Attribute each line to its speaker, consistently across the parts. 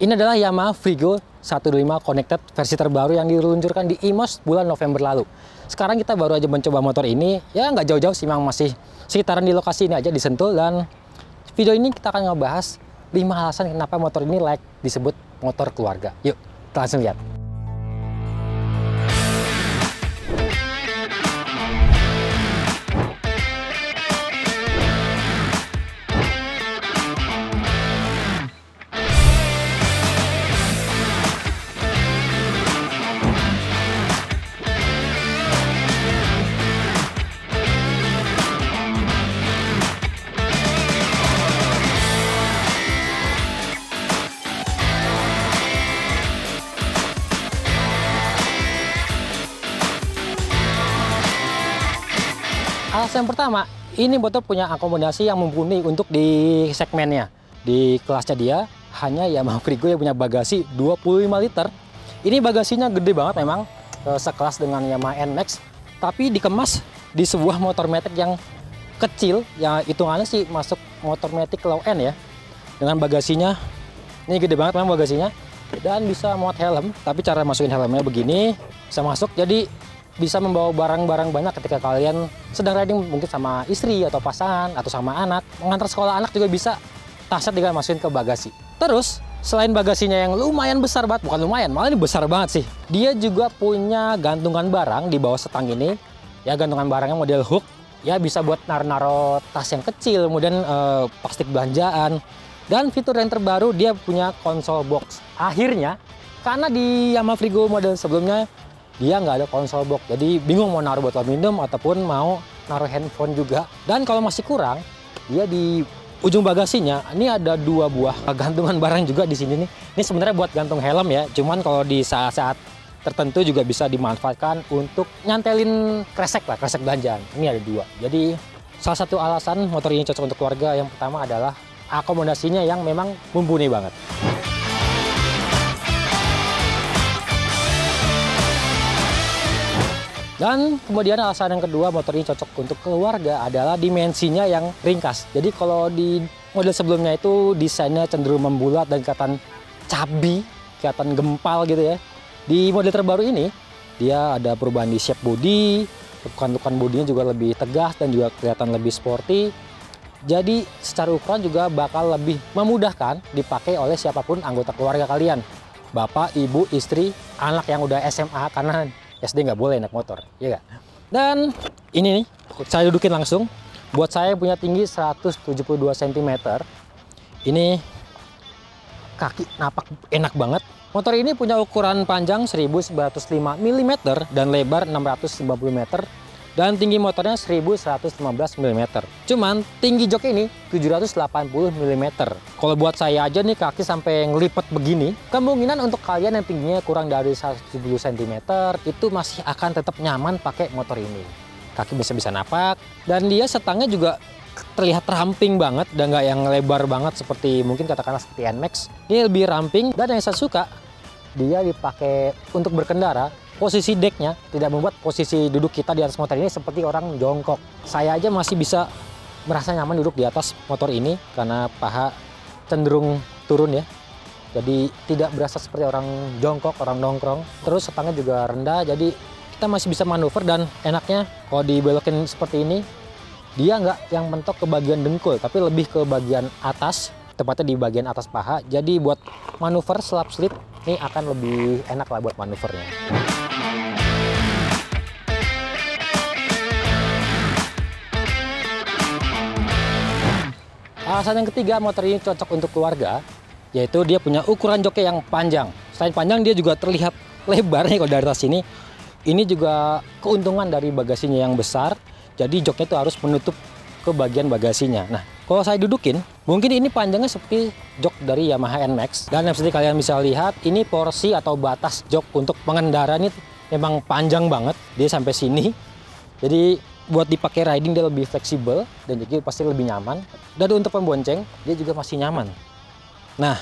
Speaker 1: Ini adalah Yamaha Frigo 125 Connected versi terbaru yang diluncurkan di IMOS bulan November lalu. Sekarang kita baru aja mencoba motor ini, ya nggak jauh-jauh sih, memang masih sekitaran di lokasi ini aja di Sentul. Dan video ini kita akan ngebahas 5 alasan kenapa motor ini layak disebut motor keluarga. Yuk, kita langsung lihat. Alasan yang pertama, ini motor punya akomodasi yang mumpuni untuk di segmennya. Di kelasnya dia, hanya Yamaha Frigo yang punya bagasi 25 liter. Ini bagasinya gede banget memang, sekelas dengan Yamaha NMAX. Tapi dikemas di sebuah motor matic yang kecil, yang hitungannya sih masuk motor matic low end ya. Dengan bagasinya, ini gede banget memang bagasinya. Dan bisa muat helm, tapi cara masukin helmnya begini, bisa masuk. Jadi bisa membawa barang-barang banyak ketika kalian sedang riding mungkin sama istri atau pasangan atau sama anak. Mengantar sekolah anak juga bisa, tasnya tinggal masukin ke bagasi. Terus selain bagasinya yang lumayan besar banget, bukan lumayan, malah ini besar banget sih, dia juga punya gantungan barang di bawah setang ini. Ya, gantungan barangnya model hook, ya bisa buat naro tas yang kecil, kemudian plastik belanjaan. Dan fitur yang terbaru, dia punya konsol box. Akhirnya, karena di Yamaha Frigo model sebelumnya dia nggak ada konsol box, jadi bingung mau naruh botol minum ataupun mau naruh handphone juga. Dan kalau masih kurang, dia di ujung bagasinya ini ada 2 buah gantungan barang juga di sini nih. Ini sebenarnya buat gantung helm ya, cuman kalau di saat-saat tertentu juga bisa dimanfaatkan untuk nyantelin kresek lah, kresek belanjaan. Ini ada 2. Jadi salah satu alasan motor ini cocok untuk keluarga yang pertama adalah akomodasinya yang memang mumpuni banget. Dan kemudian alasan yang kedua motor ini cocok untuk keluarga adalah dimensinya yang ringkas. Jadi kalau di model sebelumnya itu desainnya cenderung membulat dan kelihatan cabi, kelihatan gempal gitu ya. Di model terbaru ini dia ada perubahan di shape body, lekukan bodinya juga lebih tegas dan juga kelihatan lebih sporty. Jadi secara ukuran juga bakal lebih memudahkan dipakai oleh siapapun anggota keluarga kalian. Bapak, ibu, istri, anak yang udah SMA, karena SD nggak boleh naik motor, ya nggak? Dan ini nih, saya dudukin langsung. Buat saya yang punya tinggi 172 cm, ini kaki napak enak banget. Motor ini punya ukuran panjang 1905 mm dan lebar 650 meter. Dan tinggi motornya 1115 mm. Cuman tinggi jok ini 780 mm. Kalau buat saya aja nih kaki sampai ngelipet begini, kemungkinan untuk kalian yang tingginya kurang dari 170 cm itu masih akan tetap nyaman pakai motor ini. Kaki bisa napak, dan dia setangnya juga terlihat ramping banget dan nggak yang lebar banget seperti mungkin katakanlah seperti NMAX. Ini lebih ramping, dan yang saya suka dia dipakai untuk berkendara. Posisi decknya tidak membuat posisi duduk kita di atas motor ini seperti orang jongkok. Saya aja masih bisa merasa nyaman duduk di atas motor ini karena paha cenderung turun ya. Jadi tidak berasa seperti orang jongkok, orang nongkrong. Terus setangnya juga rendah, jadi kita masih bisa manuver. Dan enaknya kalau dibelokin seperti ini, dia nggak yang mentok ke bagian dengkul, tapi lebih ke bagian atas, tepatnya di bagian atas paha. Jadi buat manuver selap slip ini akan lebih enak lah buat manuvernya. Alasan yang ketiga motor ini cocok untuk keluarga, yaitu dia punya ukuran joknya yang panjang. Selain panjang, dia juga terlihat lebar nih kalau dari atas sini. Ini juga keuntungan dari bagasinya yang besar, jadi joknya itu harus menutup ke bagian bagasinya. Nah, kalau saya dudukin, mungkin ini panjangnya seperti jok dari Yamaha NMAX. Dan yang seperti kalian bisa lihat, ini porsi atau batas jok untuk pengendara ini memang panjang banget. Dia sampai sini. Jadi buat dipakai riding dia lebih fleksibel dan juga pasti lebih nyaman. Dan untuk pembonceng dia juga masih nyaman. Nah,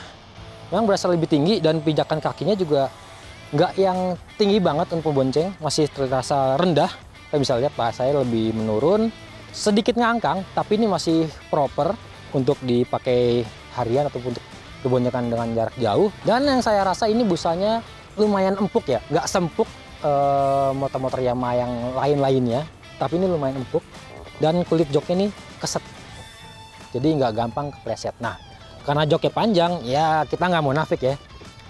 Speaker 1: memang berasa lebih tinggi dan pijakan kakinya juga nggak yang tinggi banget untuk pembonceng, masih terasa rendah. Kalian bisa lihat paha saya lebih menurun, sedikit ngangkang, tapi ini masih proper untuk dipakai harian ataupun untuk berboncengan dengan jarak jauh. Dan yang saya rasa ini busanya lumayan empuk ya, nggak sempuk motor-motor Yamaha yang lain-lainnya, tapi ini lumayan empuk. Dan kulit joknya ini keset, jadi nggak gampang kepleset. Nah, karena joknya panjang, ya kita nggak munafik ya,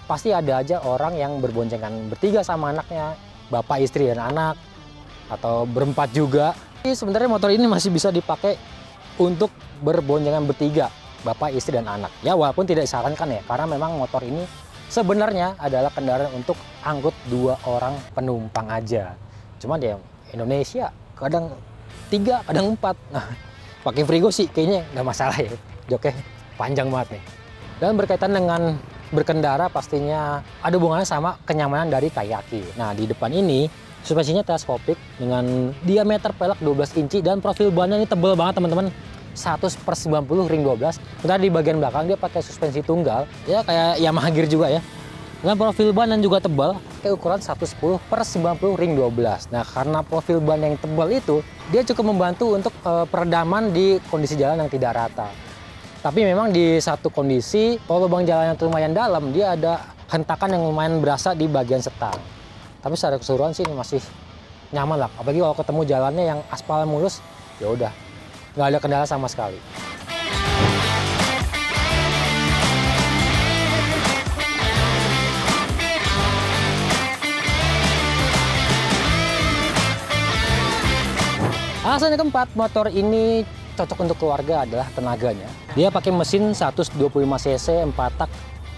Speaker 1: pasti ada aja orang yang berboncengan bertiga sama anaknya, bapak, istri, dan anak, atau berempat juga. Jadi sebenarnya motor ini masih bisa dipakai untuk berboncengan bertiga, bapak, istri, dan anak. Ya walaupun tidak disarankan ya, karena memang motor ini sebenarnya adalah kendaraan untuk angkut 2 orang penumpang aja. Cuma di Indonesia kadang 3, kadang 4. Nah, pakai Frigo sih kayaknya nggak masalah ya. Joknya panjang banget nih. Dan berkaitan dengan berkendara pastinya ada hubungannya sama kenyamanan dari Kayaki. Nah, di depan ini suspensinya teleskopik dengan diameter pelek 12 inci dan profil bannya ini tebal banget teman-teman. 100/90 ring 12. Bentar di bagian belakang dia pakai suspensi tunggal, ya kayak Yamaha Gear juga ya. Dengan profil ban yang juga tebal, kayak ukuran 110/90 ring 12. Nah, karena profil ban yang tebal itu, dia cukup membantu untuk peredaman di kondisi jalan yang tidak rata. Tapi memang di satu kondisi, kalau lubang jalan yang lumayan dalam, dia ada hentakan yang lumayan berasa di bagian setang. Tapi secara keseluruhan sih ini masih nyaman lah. Apalagi kalau ketemu jalannya yang aspal mulus, ya udah, nggak ada kendala sama sekali. Alasan yang keempat, motor ini cocok untuk keluarga adalah tenaganya. Dia pakai mesin 125 cc 4 tak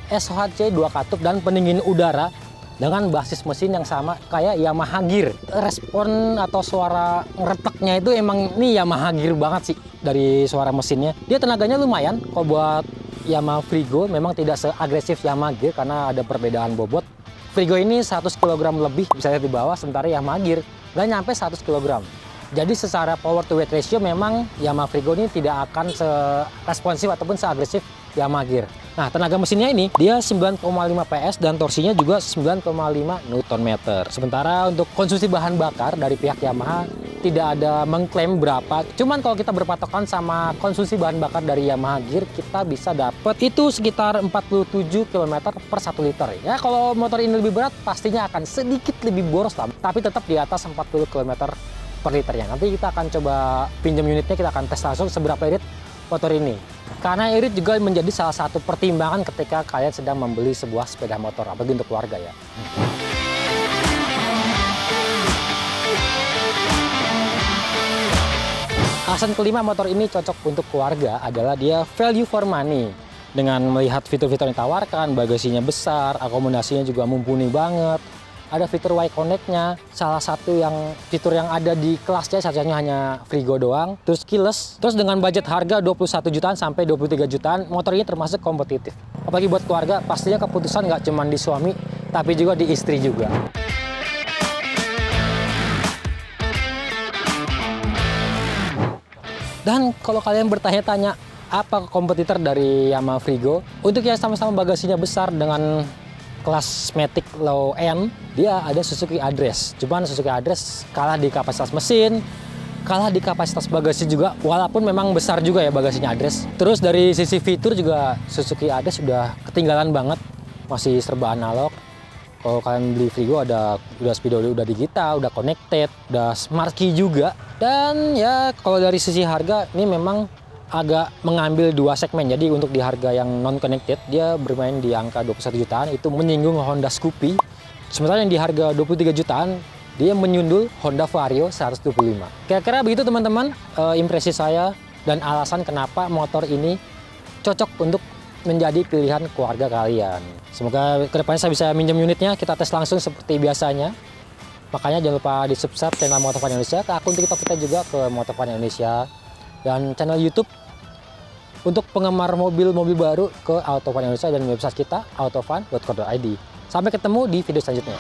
Speaker 1: SHC 2 katup dan pendingin udara dengan basis mesin yang sama kayak Yamaha Gear. Respon atau suara ngereteknya itu emang ini Yamaha Gear banget sih dari suara mesinnya. Dia tenaganya lumayan. Kalau buat Yamaha Frigo memang tidak seagresif Yamaha Gear karena ada perbedaan bobot. Frigo ini 100 kg lebih bisa lihat di bawah, sementara Yamaha Gear nggak nyampe 100 kg. Jadi secara power to weight ratio memang Yamaha Frigo ini tidak akan responsif ataupun seagresif Yamaha Gear. Nah, tenaga mesinnya ini dia 9,5 PS dan torsinya juga 9,5 Nm. Sementara untuk konsumsi bahan bakar dari pihak Yamaha tidak ada mengklaim berapa. Cuman kalau kita berpatokan sama konsumsi bahan bakar dari Yamaha Gear, kita bisa dapat itu sekitar 47 km per 1 liter. Ya, kalau motor ini lebih berat pastinya akan sedikit lebih boros lah, tapi tetap di atas 40 km per liternya. Nanti kita akan coba pinjam unitnya, kita akan tes langsung seberapa irit motor ini. Karena irit juga menjadi salah satu pertimbangan ketika kalian sedang membeli sebuah sepeda motor, apalagi untuk keluarga ya. Alasan kelima motor ini cocok untuk keluarga adalah dia value for money. Dengan melihat fitur-fitur yang ditawarkan, bagasinya besar, akomodasinya juga mumpuni banget. Ada fitur Y Connect-nya, salah satu fitur yang ada di kelasnya satunya hanya Frigo doang. Terus keyless, terus dengan budget harga 21 jutaan sampai 23 jutaan, motor ini termasuk kompetitif. Apalagi buat keluarga, pastinya keputusan nggak cuma di suami, tapi juga di istri juga. Dan kalau kalian bertanya-tanya, apa kompetitor dari Yamaha Frigo? Untuk yang sama-sama bagasinya besar dengan kelas Matic low end, dia ada Suzuki Address. Cuman Suzuki Address kalah di kapasitas mesin, kalah di kapasitas bagasi juga, walaupun memang besar juga ya bagasinya Address. Terus dari sisi fitur juga Suzuki Address sudah ketinggalan banget, masih serba analog. Kalau kalian beli Frigo udah speedo, udah digital, udah connected, udah smart key juga. Dan ya kalau dari sisi harga ini memang agak mengambil 2 segmen. Jadi untuk di harga yang non connected dia bermain di angka 21 jutaan, itu menyinggung Honda Scoopy. Sementara yang di harga 23 jutaan dia menyundul Honda Vario 125. Kira-kira begitu teman-teman impresi saya dan alasan kenapa motor ini cocok untuk menjadi pilihan keluarga kalian. Semoga kedepannya saya bisa minjem unitnya, kita tes langsung seperti biasanya. Makanya jangan lupa di subscribe channel Motovun Indonesia, ke akun TikTok kita juga ke Motovun Indonesia, dan channel YouTube untuk penggemar mobil-mobil baru ke Autofun Indonesia, dan website kita autofun.co.id. Sampai ketemu di video selanjutnya.